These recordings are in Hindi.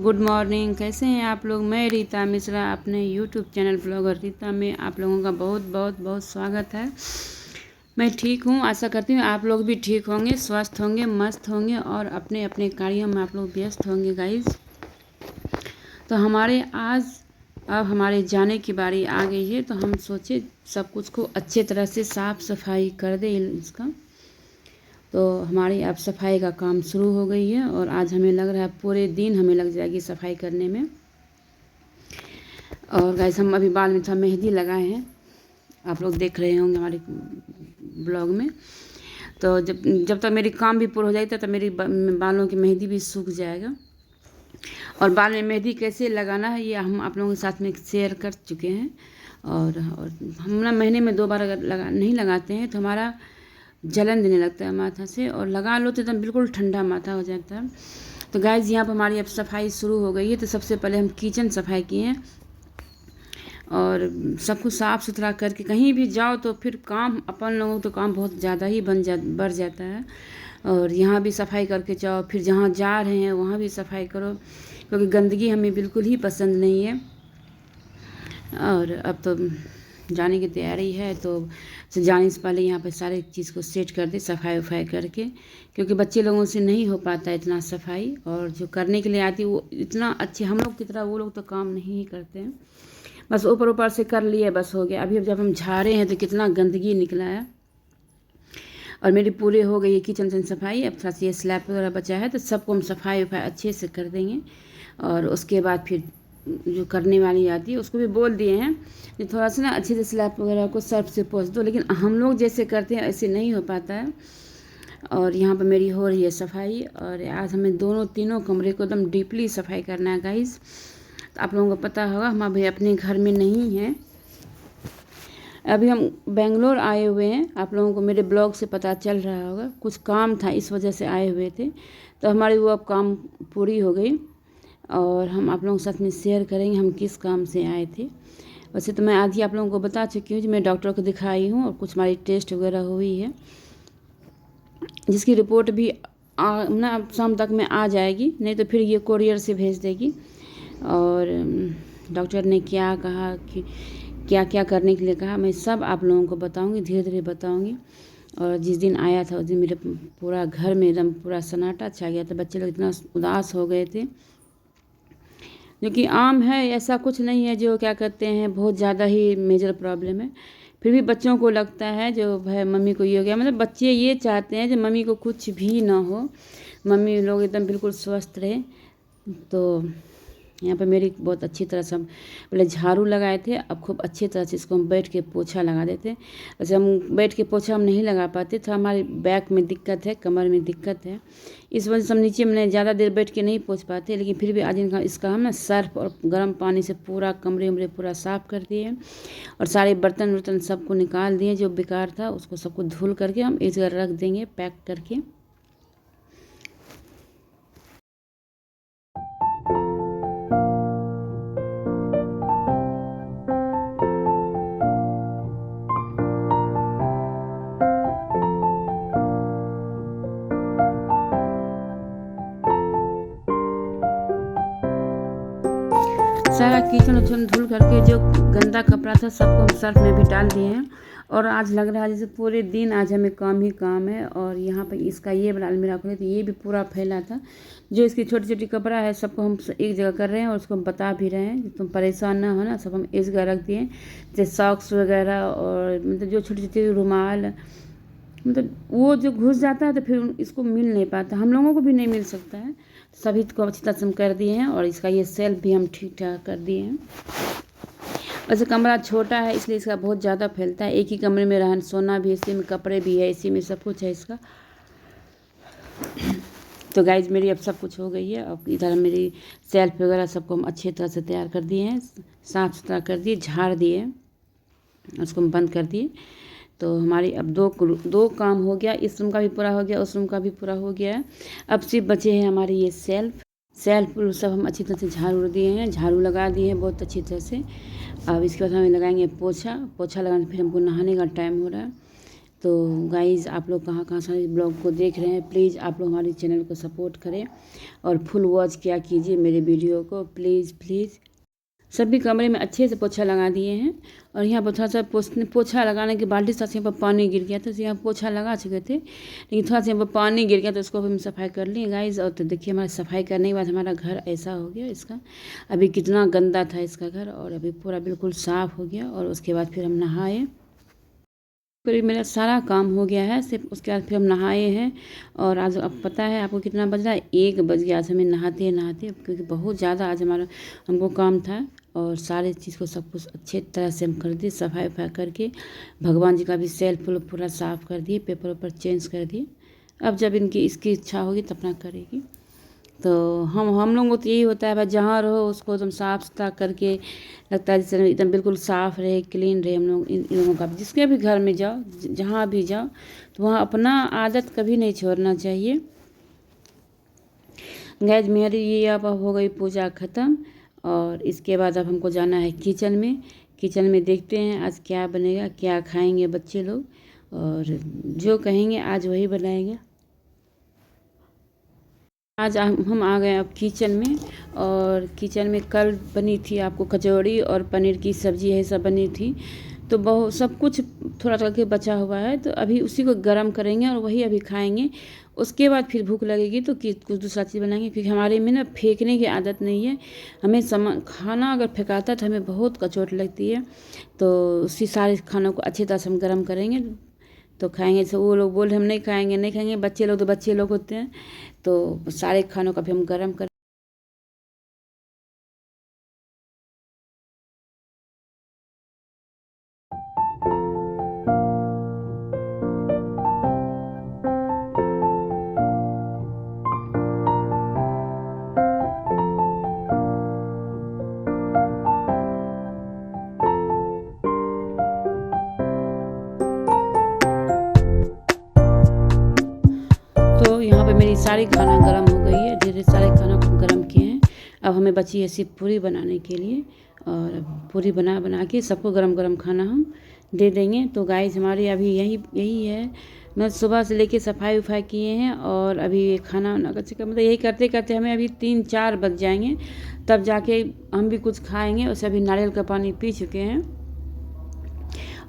Good morning. कैसे हैं आप लोग। मैं रीता मिश्रा अपने यूट्यूब चैनल ब्लॉगर रीता में आप लोगों का बहुत बहुत बहुत स्वागत है। मैं ठीक हूँ, आशा करती हूँ आप लोग भी ठीक होंगे, स्वस्थ होंगे, मस्त होंगे और अपने अपने कार्यों में आप लोग व्यस्त होंगे गाइज। तो अब हमारे जाने की बारी आ गई है, तो हम सोचे सब कुछ को अच्छे तरह से साफ़ सफाई कर दे इसका। तो हमारी अब सफाई का काम शुरू हो गई है और आज हमें लग रहा है पूरे दिन हमें लग जाएगी सफाई करने में। और गाइस हम अभी बाल में थोड़ा मेहंदी लगाए हैं, आप लोग देख रहे होंगे हमारे ब्लॉग में। तो जब तक मेरी काम भी पूरा हो जाएगा तब मेरी बालों की मेहंदी भी सूख जाएगा। और बाल में मेहंदी कैसे लगाना है ये हम आप लोगों के साथ में शेयर कर चुके हैं। और हम ना महीने में 2 बार अगर नहीं लगाते हैं तो हमारा जलन देने लगता है माथा से, और लगा लो तो एकदम बिल्कुल ठंडा माथा हो जाता है। तो गाइस यहाँ पर हमारी अब सफाई शुरू हो गई है। तो सबसे पहले हम किचन सफाई किए हैं और सब कुछ साफ़ सुथरा करके कहीं भी जाओ तो फिर काम अपन लोगों तो काम बहुत ज़्यादा ही बढ़ जाता है। और यहाँ भी सफाई करके जाओ, फिर जहाँ जा रहे हैं वहाँ भी सफाई करो, क्योंकि गंदगी हमें बिल्कुल ही पसंद नहीं है। और अब तो जाने की तैयारी है, तो जाने से पहले यहाँ पे सारे चीज़ को सेट कर दे सफाई वफाई करके, क्योंकि बच्चे लोगों से नहीं हो पाता इतना सफाई। और जो करने के लिए आती है वो इतना अच्छे हम लोग की तरह वो लोग तो काम नहीं ही करते हैं, बस ऊपर ऊपर से कर लिए बस हो गया। अभी जब हम झाड़े हैं तो कितना गंदगी निकला है। और मेरी पूरी हो गई है किचन सफाई। अब थोड़ा सा ये स्लैब वगैरह बचा है तो सबको हम सफाई वफाई अच्छे से कर देंगे। और उसके बाद फिर जो करने वाली आती है उसको भी बोल दिए हैं कि थोड़ा सा ना अच्छे से स्लैब वगैरह को सर्फ से पोंछ दो, लेकिन हम लोग जैसे करते हैं ऐसे नहीं हो पाता है। और यहाँ पर मेरी हो रही है सफाई, और आज हमें तीनों कमरे को एकदम डीपली सफाई करना है गाइस। तो आप लोगों को पता होगा हम अभी अपने घर में नहीं हैं, अभी हम बेंगलोर आए हुए हैं। आप लोगों को मेरे ब्लॉग से पता चल रहा होगा, कुछ काम था इस वजह से आए हुए थे। तो हमारी वो अब काम पूरी हो गई और हम आप लोगों के साथ में शेयर करेंगे हम किस काम से आए थे। वैसे तो मैं आज ही आप लोगों को बता चुकी हूँ कि मैं डॉक्टर को दिखाई हूँ और कुछ हमारी टेस्ट वगैरह हुई है, जिसकी रिपोर्ट भी ना शाम तक में आ जाएगी, नहीं तो फिर ये कोरियर से भेज देगी। और डॉक्टर ने क्या कहा कि क्या क्या करने के लिए कहा मैं सब आप लोगों को बताऊंगी, धीरे धीरे बताऊंगी। और जिस दिन आया था उस दिन मेरे पूरा घर में एकदम पूरा सन्नाटा छा गया था, बच्चे लोग इतना उदास हो गए थे। जो कि आम है, ऐसा कुछ नहीं है जो क्या कहते हैं बहुत ज़्यादा ही मेजर प्रॉब्लम है। फिर भी बच्चों को लगता है जो भाई मम्मी को ये हो गया, मतलब बच्चे ये चाहते हैं कि मम्मी को कुछ भी ना हो, मम्मी लोग एकदम बिल्कुल स्वस्थ रहे। तो यहाँ पे मेरी बहुत अच्छी तरह से हम पहले झाड़ू लगाए थे, अब खूब अच्छी तरह से इसको हम बैठ के पोछा लगा देते। वैसे हम बैठ के पोछा हम नहीं लगा पाते, तो हमारे बैक में दिक्कत है, कमर में दिक्कत है, इस वजह से हम नीचे में ज़्यादा देर बैठ के नहीं पोछ पाते। लेकिन फिर भी आज इसका हम ना सर्फ और गर्म पानी से पूरा कमरे उमरे पूरा साफ़ कर दिए और सारे बर्तन वर्तन सबको निकाल दिए, जो बेकार था उसको सबको धुल करके हम एक जगह रख देंगे पैक करके। सारा किचन उचन धुल करके जो गंदा कपड़ा था सबको हम सर्फ में भी डाल दिए हैं। और आज लग रहा है जैसे पूरे दिन आज हमें काम ही काम है। और यहाँ पर इसका ये बड़ा अलमीरा खोले तो ये भी पूरा फैला था, जो इसकी छोटी छोटी कपड़ा है सबको हम एक जगह कर रहे हैं और उसको हम बता भी रहे हैं तुम परेशान ना हो ना, सब हम एक जगह रख दिए। जैसे सॉक्स वगैरह और मतलब जो छोटी छोटी रुमाल, मतलब वो जो घुस जाता है तो फिर इसको मिल नहीं पाता, हम लोगों को भी नहीं मिल सकता है। सभी को अच्छी तरह से हम कर दिए हैं और इसका ये सेल्फ भी हम ठीक ठाक कर दिए हैं। वैसे कमरा छोटा है इसलिए इसका बहुत ज़्यादा फैलता है, एक ही कमरे में रहन सोना भी, इसी में कपड़े भी है, इसी में सब कुछ है इसका। तो गाइज मेरी अब सब कुछ हो गई है। अब इधर मेरी सेल्फ वगैरह सबको हम अच्छी तरह से तैयार कर दिए हैं, साफ़ सुथरा कर दिए, झाड़ दिए, उसको हम बंद कर दिए। तो हमारी अब दो काम हो गया, इस रूम का भी पूरा हो गया, उस रूम का भी पूरा हो गया है। अब सिर्फ बचे हैं हमारे ये सेल्फ सब हम अच्छी तरह से झाड़ू दिए हैं, झाड़ू लगा दिए हैं बहुत अच्छी तरह से। अब इसके बाद हमें लगाएंगे पोछा लगाने, फिर हमको नहाने का टाइम हो रहा है। तो गाइज़ आप लोग कहाँ कहाँ से ब्लॉग को देख रहे हैं, प्लीज़ आप लोग हमारे चैनल को सपोर्ट करें और फुल वॉच किया कीजिए मेरे वीडियो को, प्लीज़ प्लीज़। सभी कमरे में अच्छे से पोछा लगा दिए हैं और यहाँ पर थोड़ा सा पोछा लगाने के बाल्टी से यहाँ पर पानी गिर गया था, तो यहाँ पोछा लगा चुके थे लेकिन थोड़ा सा यहाँ पर पानी गिर गया तो उसको हम सफाई कर लिए गाइज़। और तो देखिए हमारा सफाई करने के बाद हमारा घर ऐसा हो गया इसका। अभी कितना गंदा था इसका घर और अभी पूरा बिल्कुल साफ़ हो गया। और उसके बाद फिर हम नहाए, करीब मेरा सारा काम हो गया है। सिर्फ उसके बाद फिर हम नहाए हैं। और आज अब पता है आपको कितना बज रहा है, 1 बज गया आज हमें नहाते नहाते, क्योंकि बहुत ज़्यादा आज हमको काम था। और सारे चीज़ को सब कुछ अच्छे तरह से हम कर दिए, सफाई वफाई करके भगवान जी का भी सेल्फ पूरा साफ़ कर दिए, पेपर वेपर चेंज कर दिए। अब जब इसकी इच्छा होगी तब अपना करेगी। तो हम लोगों को तो यही होता है भाई, जहाँ रहो उसको एकदम साफ़ सुथरा करके लगता है जैसे एकदम बिल्कुल साफ़ रहे, क्लीन रहे। हम लोग इन लोगों का जिसके भी घर में जाओ, जहाँ भी जाओ, तो वहाँ अपना आदत कभी नहीं छोड़ना चाहिए। गैज मेरी ये अब हो गई पूजा ख़त्म और इसके बाद अब हमको जाना है किचन में। किचन में देखते हैं आज क्या बनेगा, क्या खाएंगे बच्चे लोग, और जो कहेंगे आज वही बनाएंगे। आज हम आ गए अब किचन में। और किचन में कल बनी थी आपको कचौड़ी और पनीर की सब्ज़ी, यही सब बनी थी। तो बहुत सब कुछ थोड़ा थोड़ा के बचा हुआ है, तो अभी उसी को गर्म करेंगे और वही अभी खाएंगे। उसके बाद फिर भूख लगेगी तो कुछ दूसरा चीज़ बनाएंगे, क्योंकि हमारे में ना फेंकने की आदत नहीं है। हमें खाना अगर फेंकाता है तो हमें बहुत कचोट लगती है। तो उसी सारे खानों को अच्छी तरह से हम गर्म करेंगे तो खाएंगे। तो वो लोग बोले हम नहीं खाएंगे नहीं खाएंगे, बच्चे लोग तो बच्चे लोग होते हैं, तो सारे खानों का भी हम गर्म कर। तो यहाँ पे मेरी सारी खाना गर्म हो गई है, धीरे सारे खाना को गर्म किए हैं। अब हमें बची है सिर्फ पूरी बनाने के लिए, और पूरी बना के सबको गरम गरम खाना हम दे देंगे। तो गाइस हमारी अभी यही है। मैं सुबह से लेके सफाई वफाई किए हैं और अभी ये खाना वाना मतलब यही करते करते हमें अभी 3-4 बज जाएंगे, तब जाके हम भी कुछ खाएंगे। उसे अभी नारियल का पानी पी चुके हैं।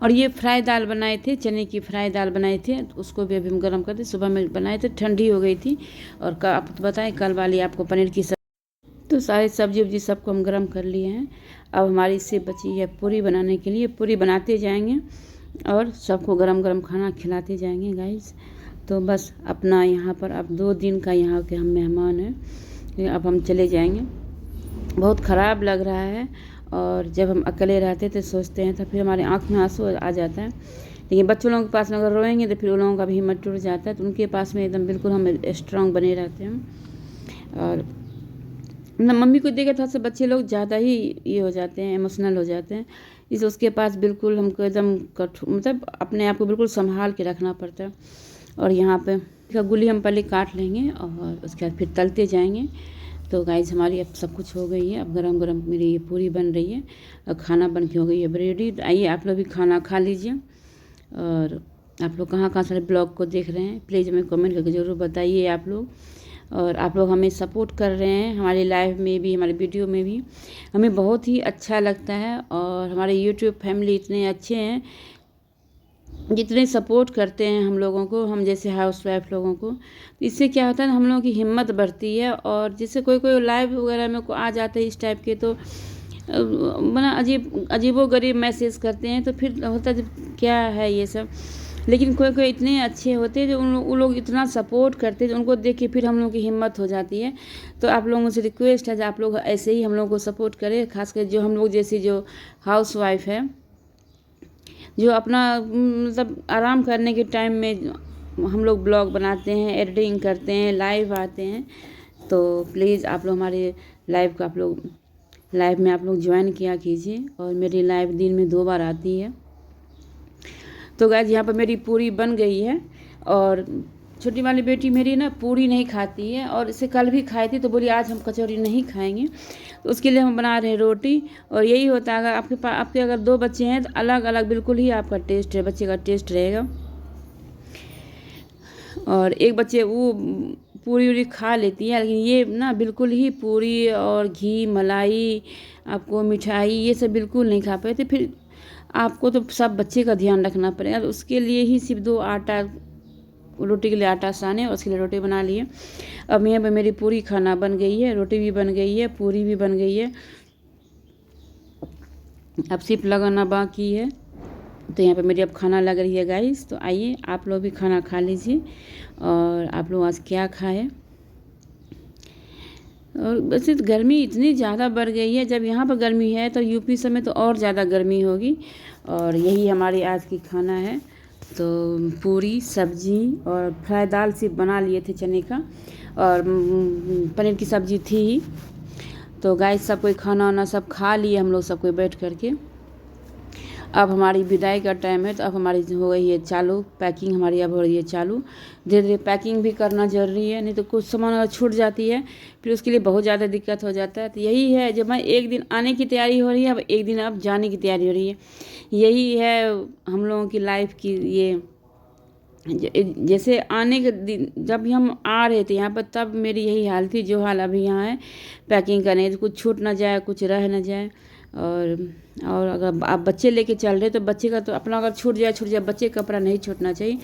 और ये फ्राई दाल बनाए थे, चने की फ्राई दाल बनाए थे, तो उसको भी अभी हम गर्म करते। सुबह में बनाए थे, ठंडी हो गई थी। और आप तो बताएं कल वाली आपको पनीर की तो सारी सब्जी वब्जी सबको हम गर्म कर लिए हैं। अब हमारी इससे बची है पूरी बनाने के लिए, पूरी बनाते जाएंगे और सबको गरम गरम खाना खिलाते जाएंगे गाइस। तो बस अपना यहाँ पर अब 2 दिन का यहाँ के हम मेहमान हैं, अब हम चले जाएंगे। बहुत ख़राब लग रहा है, और जब हम अकेले रहते थे सोचते हैं तो फिर हमारे आँख में आंसू आ जाता है। लेकिन बच्चों लोगों के पास में अगर रोएंगे तो फिर उन लोगों का भी हिम्मत टूट जाता है। तो उनके पास में एकदम बिल्कुल हम स्ट्रांग बने रहते हैं। और मम्मी को देखे थोड़ा सा बच्चे लोग ज़्यादा ही ये हो जाते हैं, इमोशनल हो जाते हैं। इस उसके पास बिल्कुल हमको एकदम मतलब अपने आप को बिल्कुल संभाल के रखना पड़ता है। और यहाँ पे गुली हम पहले काट लेंगे और उसके बाद फिर तलते जाएंगे। तो गाइस हमारी अब सब कुछ हो गई है। अब गरम गरम मेरी ये पूरी बन रही है और खाना बन के हो गई है रेडी। आइए आप लोग भी खाना खा लीजिए। और आप लोग कहाँ कहाँ सारे ब्लॉग को देख रहे हैं, प्लीज़ हमें कमेंट करके ज़रूर बताइए आप लोग। और आप लोग हमें सपोर्ट कर रहे हैं हमारे लाइव में भी, हमारे वीडियो में भी, हमें बहुत ही अच्छा लगता है। और हमारे यूट्यूब फैमिली इतने अच्छे हैं, जितने सपोर्ट करते हैं हम लोगों को, हम जैसे हाउस वाइफ लोगों को। इससे क्या होता है हम लोगों की हिम्मत बढ़ती है। और जैसे कोई लाइव वगैरह में को आ जाते हैं इस टाइप के, तो बना अजीबो गरीब मैसेज करते हैं, तो फिर होता है क्या है ये सब। लेकिन कोई इतने अच्छे होते हैं जो उन लोग इतना सपोर्ट करते हैं, उनको देख के फिर हम लोगों की हिम्मत हो जाती है। तो आप लोगों से रिक्वेस्ट है कि आप लोग ऐसे ही हम लोगों को सपोर्ट करें, खासकर जो हम लोग जैसी जो हाउस वाइफ है, जो अपना मतलब आराम करने के टाइम में हम लोग ब्लॉग बनाते हैं, एडिटिंग करते हैं, लाइव आते हैं। तो प्लीज़ आप लोग हमारे लाइव में आप लोग ज्वाइन किया कीजिए। और मेरी लाइव दिन में 2 बार आती है। तो गाइस यहाँ पर मेरी पूरी बन गई है। और छोटी वाली बेटी मेरी ना पूरी नहीं खाती है, और इसे कल भी खाई थी, तो बोली आज हम कचौरी नहीं खाएंगे। तो उसके लिए हम बना रहे हैं रोटी। और यही होता है अगर आपके अगर 2 बच्चे हैं तो अलग अलग बिल्कुल ही आपका टेस्ट है, बच्चे का टेस्ट रहेगा। और एक बच्चे वो पूरी वूरी खा लेती है, लेकिन ये ना बिल्कुल ही पूरी और घी मलाई आपको मिठाई ये सब बिल्कुल नहीं खा पाए थे। फिर आपको तो सब बच्चे का ध्यान रखना पड़ेगा, तो उसके लिए ही सिर्फ 2 आटा, रोटी के लिए आटा साने और उसके लिए रोटी बना लिए। अब यहाँ पे मेरी पूरी खाना बन गई है, रोटी भी बन गई है, पूरी भी बन गई है, अब सिर्फ लगाना बाकी है। तो यहाँ पे मेरी अब खाना लग रही है गाइस। तो आइए आप लोग भी खाना खा लीजिए। और आप लोग आज क्या खाए? और वैसे तो गर्मी इतनी ज़्यादा बढ़ गई है, जब यहाँ पर गर्मी है तो यूपी सब में तो और ज़्यादा गर्मी होगी। और यही हमारी आज की खाना है। तो पूरी सब्जी और फ्राई दाल सिर्फ बना लिए थे चने का, और पनीर की सब्जी थी ही। तो गाइस सब कोई खाना वाना सब खा लिए हम लोग, सब कोई बैठ करके। अब हमारी विदाई का टाइम है, तो अब हमारी हो गई है चालू पैकिंग, हमारी अब हो रही है चालू। धीरे धीरे पैकिंग भी करना ज़रूरी है, नहीं तो कुछ सामान अगर छूट जाती है फिर उसके लिए बहुत ज़्यादा दिक्कत हो जाता है। तो यही है, जब मैं एक दिन आने की तैयारी हो रही है, अब एक दिन अब जाने की तैयारी हो रही है। यही है हम लोगों की लाइफ की। ये जैसे आने के दिन जब हम आ रहे थे यहाँ पर, तब मेरी यही हाल थी जो हाल अभी यहाँ है। पैकिंग करने तो कुछ छूट ना जाए, कुछ रह ना जाए। और अगर आप बच्चे लेके चल रहे तो बच्चे का तो अपना अगर छूट जाए, बच्चे का कपड़ा नहीं छूटना चाहिए।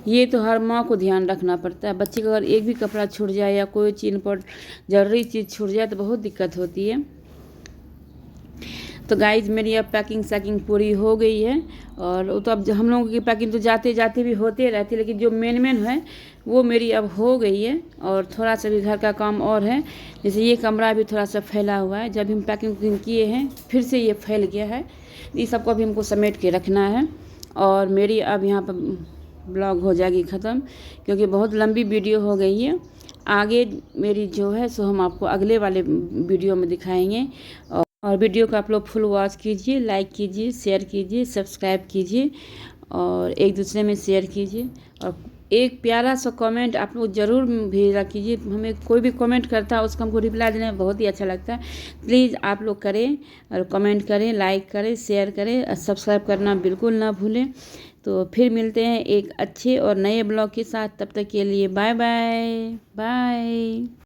ये तो हर माँ को ध्यान रखना पड़ता है। बच्चे का अगर एक भी कपड़ा छूट जाए या कोई चीज़ पर ज़रूरी चीज़ छूट जाए तो बहुत दिक्कत होती है। तो गाइज मेरी अब पैकिंग शैकिंग पूरी हो गई है। और वो तो अब हम लोगों की पैकिंग तो जाते जाते भी होते रहती है, लेकिन जो मेन है वो मेरी अब हो गई है। और थोड़ा सा भी घर का काम और है, जैसे ये कमरा भी थोड़ा सा फैला हुआ है, जब हम पैकिंग किए हैं फिर से ये फैल गया है। इस सबको भी हमको समेट के रखना है। और मेरी अब यहाँ पर ब्लॉग हो जाएगी ख़त्म, क्योंकि बहुत लंबी वीडियो हो गई है। आगे मेरी जो है सो हम आपको अगले वाले वीडियो में दिखाएंगे। और वीडियो को आप लोग फुल वॉच कीजिए, लाइक कीजिए, शेयर कीजिए, सब्सक्राइब कीजिए और एक दूसरे में शेयर कीजिए। और एक प्यारा सा कमेंट आप लोग ज़रूर भेजा कीजिए। हमें कोई भी कमेंट करता है उसका हमको रिप्लाई देने में बहुत ही अच्छा लगता है। प्लीज़ आप लोग करें और कमेंट करें, लाइक करें, शेयर करें और सब्सक्राइब करना बिल्कुल ना भूलें। तो फिर मिलते हैं एक अच्छे और नए ब्लॉग के साथ। तब तक के लिए बाय बाय बाय।